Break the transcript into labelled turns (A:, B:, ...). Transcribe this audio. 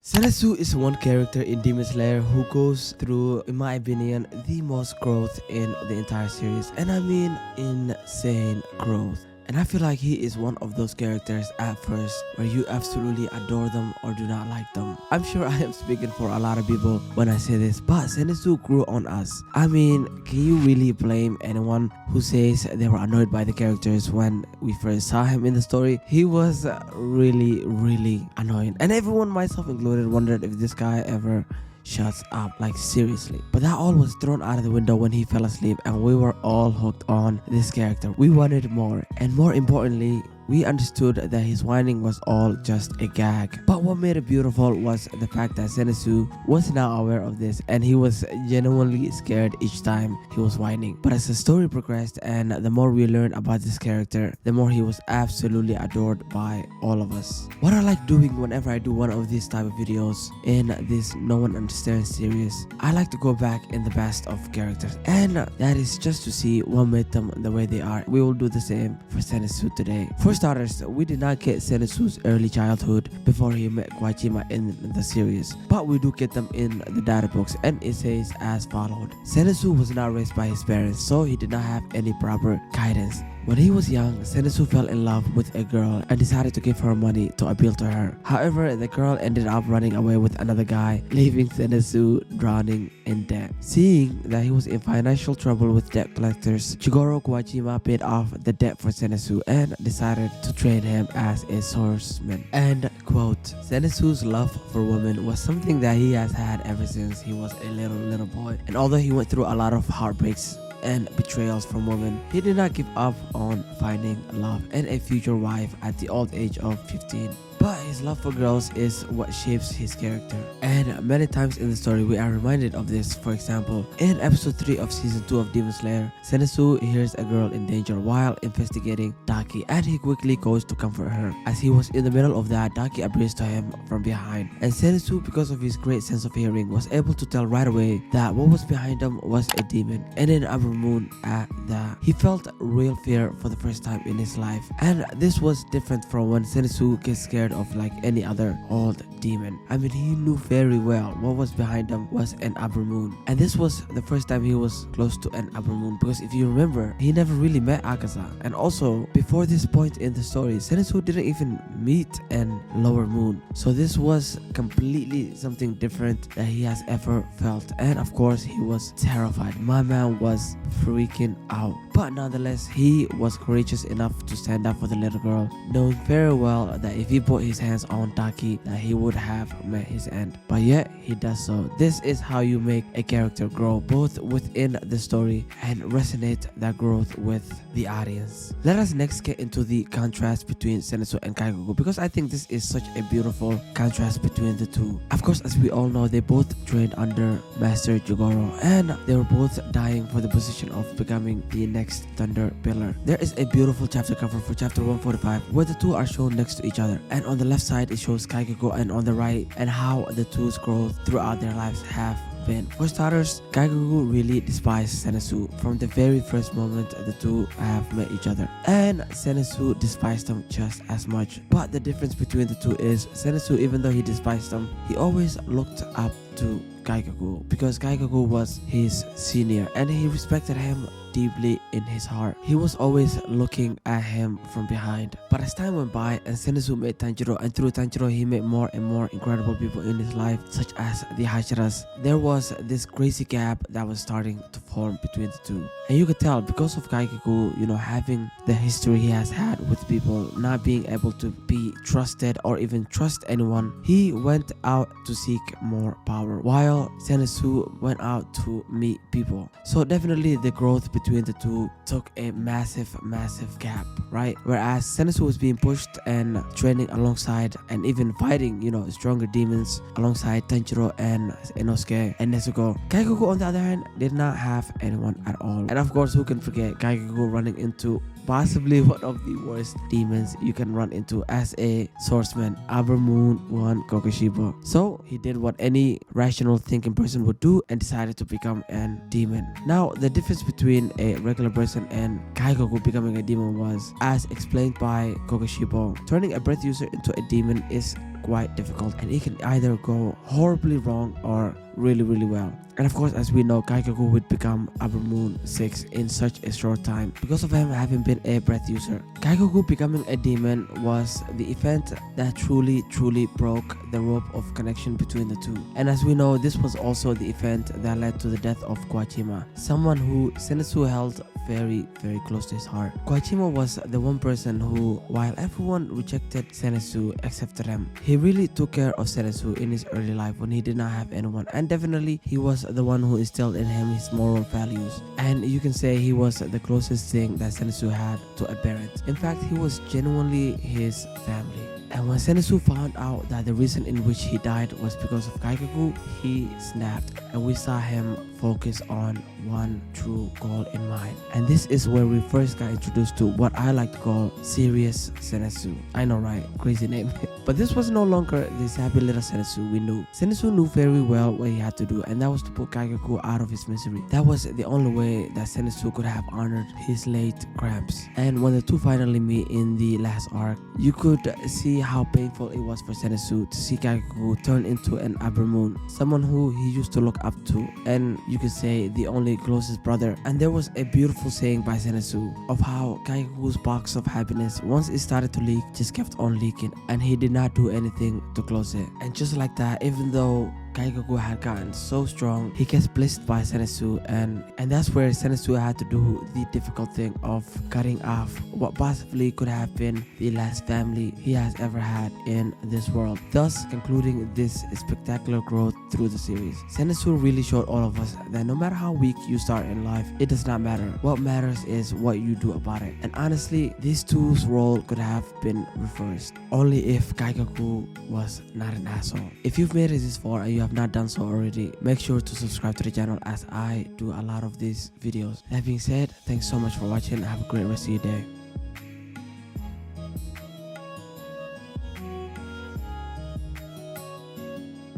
A: Zenitsu is one character in Demon Slayer who goes through, in my opinion, the most growth in the entire series. And I mean insane growth. And I feel like he is one of those characters at first where you absolutely adore them or do not like them. I'm sure I am speaking for a lot of people when I say this, but Zenitsu grew on us. I mean, can you really blame anyone who says they were annoyed by the characters when we first saw him in the story? He was really annoying. And everyone, myself included, wondered if this guy ever shuts up, like seriously. But that all was thrown out of the window when he fell asleep, and we were all hooked on this character. We wanted more, and more importantly, we understood that his whining was all just a gag. But what made it beautiful was the fact that Zenitsu was now aware of this, and he was genuinely scared each time he was whining. But as the story progressed and the more we learned about this character, the more he was absolutely adored by all of us. What I like doing whenever I do one of these type of videos in this No One Understands series, I like to go back in the best of characters, and that is just to see what made them the way they are. We will do the same for Zenitsu today. For starters, we did not get Zenitsu's early childhood before he met Kawajima in the series, but we do get them in the data books, and it says as followed. Zenitsu was not raised by his parents, so he did not have any proper guidance. When he was young, Zenitsu fell in love with a girl and decided to give her money to appeal to her. However, the girl ended up running away with another guy, leaving Zenitsu drowning in debt. Seeing that he was in financial trouble with debt collectors, Chigoro Kawajima paid off the debt for Zenitsu and decided to train him as a swordsman. And quote, Zenitsu's love for women was something that he has had ever since he was a little boy. And although he went through a lot of heartbreaks and betrayals from women, he did not give up on finding love and a future wife at the old age of 15. But his love for girls is what shapes his character. And many times in the story we are reminded of this. For example, in episode 3 of season 2 of Demon Slayer, Zenitsu hears a girl in danger while investigating Daki, and he quickly goes to comfort her. As he was in the middle of that, Daki appears to him from behind, and Zenitsu, because of his great sense of hearing, was able to tell right away that what was behind him was a demon, and in Upper Moon at that. He felt real fear for the first time in his life, and this was different from when Zenitsu gets scared of like any other old demon. I mean, he knew very well what was behind him was an Upper Moon, and this was the first time he was close to an Upper Moon, because if you remember, he never really met Akaza. And also, before this point in the story, Zenitsu didn't even meet an Lower Moon, so this was completely something different that he has ever felt. And of course, he was terrified. My man was freaking out, but nonetheless, he was courageous enough to stand up for the little girl, knowing very well that if he put his hands on Daki, that he would have met his end. But yet he does so. This is how you make a character grow, both within the story and resonate that growth with the audience. Let us next get into the contrast between Zenitsu and Kaikugo, because I think this is such a beautiful contrast between the two. Of course, as we all know, they both trained under Master Jigoro, and they were both dying for the position of becoming the next Thunder Pillar. There is a beautiful chapter cover for chapter 145 where the two are shown next to each other, and on the left side it shows Kaikugo, and on the right, and how the two's growth throughout their lives have been. For starters, Kaikugo really despised Zenitsu from the very first moment the two have met each other, and Zenitsu despised him just as much. But the difference between the two is Zenitsu, even though he despised him, he always looked up to Kaikugo because Kaikugo was his senior and he respected him deeply in his heart. He was always looking at him from behind. But as time went by and Zenitsu met Tanjiro, and through Tanjiro he met more and more incredible people in his life, such as the Hashiras, there was this crazy gap that was starting to form between the two. And you could tell because of Kaikugo, having the history he has had with people, not being able to be trusted or even trust anyone, he went out to seek more power, while Zenitsu went out to meet people. So definitely the growth between the two took a massive gap, right? Whereas Zenitsu was being pushed and training alongside and even fighting, stronger demons alongside Tanjiro and Inosuke and Nezuko. Kaikugo, on the other hand, did not have anyone at all. And of course, who can forget Kaikugo running into possibly one of the worst demons you can run into as a swordsman, Upper Moon 1 Kokushibo. So he did what any rational thinking person would do and decided to become a demon. Now, the difference between a regular person and Kaikugo becoming a demon was, as explained by Kokushibo, turning a breath user into a demon is quite difficult, and it can either go horribly wrong or really well. And of course, as we know, Kaikaku would become Upper Moon 6 in such a short time because of him having been a breath user. Kaikaku becoming a demon was the event that truly broke the rope of connection between the two. And as we know, this was also the event that led to the death of Koachima, someone who Zenitsu held very close to his heart. Koachima was the one person who, while everyone rejected Zenitsu except him, he really took care of Zenitsu in his early life when he did not have anyone, and definitely he was the one who instilled in him his moral values. And you can say he was the closest thing that Zenitsu had to a parent. In fact, he was genuinely his family. And when Zenitsu found out that the reason in which he died was because of Kaikaku, he snapped, and we saw him focus on one true goal in mind. And this is where we first got introduced to what I like to call serious Zenitsu. I know, right? Crazy name. But this was no longer this happy little Zenitsu we knew. Zenitsu knew very well what he had to do, and that was to put Kaikaku out of his misery. That was the only way that Zenitsu could have honored his late cramps. And when the two finally meet in the last arc, you could see how painful it was for Zenitsu to see Kaikaku turn into an Upper Moon, someone who he used to look up to, and you could say the only closest brother. And there was a beautiful saying by Zenitsu of how Kaikaku's box of happiness, once it started to leak, just kept on leaking, and he did not do anything to close it. And just like that, even though Kaikaku had gotten so strong, he gets blessed by Zenitsu, and that's where Zenitsu had to do the difficult thing of cutting off what possibly could have been the last family he has ever had in this world, thus concluding this spectacular growth through the series. Zenitsu really showed all of us that no matter how weak you start in life, it does not matter. What matters is what you do about it. And honestly, these two's role could have been reversed, only if Kaikaku was not an asshole. If you've made it this far and you have not done so already, make sure to subscribe to the channel as I do a lot of these videos. That being said, thanks so much for watching. Have a great rest of your day.